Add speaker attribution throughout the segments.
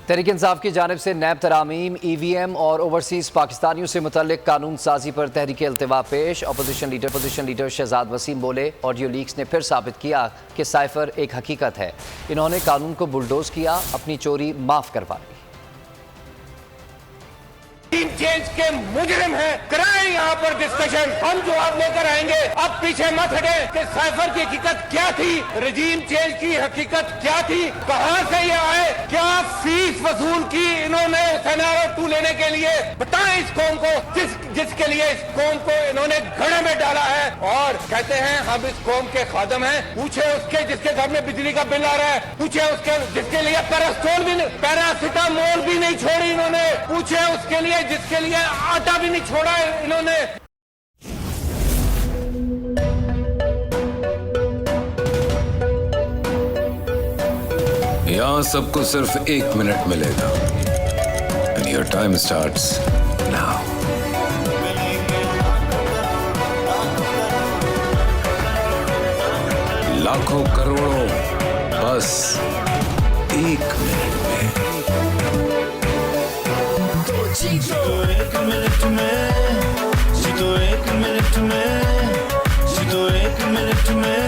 Speaker 1: तहरीक इंसाफ की जानिब से नैब तरामीम, EVM और ओवरसीज़ पाकिस्तानियों से मुतल्लिक कानून साजी पर तहरीक इल्तिवा पेश। अपोजिशन लीडर शहजाद वसीम बोले, ऑडियो लीक्स ने फिर साबित किया कि साइफर एक हकीकत है। इन्होंने कानून को बुलडोज किया, अपनी चोरी माफ करवा ली।
Speaker 2: चेंज के मुजरिम हैं, कराएं यहाँ पर डिस्कशन, हम जवाब लेकर आएंगे। अब पीछे मत हटे कि साइफर की हकीकत क्या थी, रजीम चेंज की हकीकत क्या थी, कहाँ से ये आए, क्या फीस वसूल की इन्होंने सेनारो 2 लेने के लिए। बताएं इस कौम को, जिसके लिए इस कौम को इन्होंने घड़े में डाला है और कहते हैं हम इस कौम के खादम हैं। पूछे उसके जिसके घर में बिजली का बिल आ रहा है, पूछे उसके जिसके लिए पैरासिटामोल भी नहीं छोड़ी इन्होंने, पूछे उसके लिए जिसके लिए आटा भी नहीं छोड़ा इन्होंने।
Speaker 3: यहां सबको सिर्फ 1 मिनट मिलेगा and your time starts now. लाखों करोड़ों बस 1 मिनट में।
Speaker 4: जीतो 1 मिनट में, जीतो 1 मिनट में, जीतो 1 मिनट में,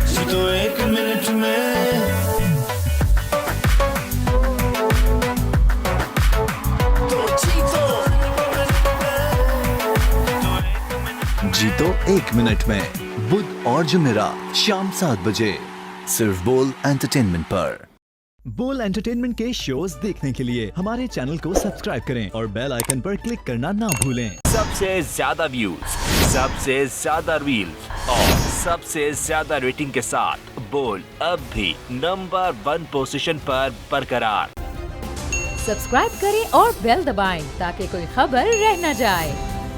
Speaker 4: जीतो 1 मिनट में।
Speaker 5: जीतो 1 मिनट में, बुध और जुमेरात शाम 7 बजे सिर्फ बोल एंटरटेनमेंट पर।
Speaker 6: बोल एंटरटेनमेंट के शोज देखने के लिए हमारे चैनल को सब्सक्राइब करें और बेल आइकन पर क्लिक करना ना भूलें।
Speaker 7: सबसे ज्यादा व्यूज, सबसे ज्यादा रील्स और सबसे ज्यादा रेटिंग के साथ बोल अब भी नंबर 1 पोजीशन पर बरकरार।
Speaker 8: सब्सक्राइब करें और बेल दबाएं ताकि कोई खबर रह न जाए।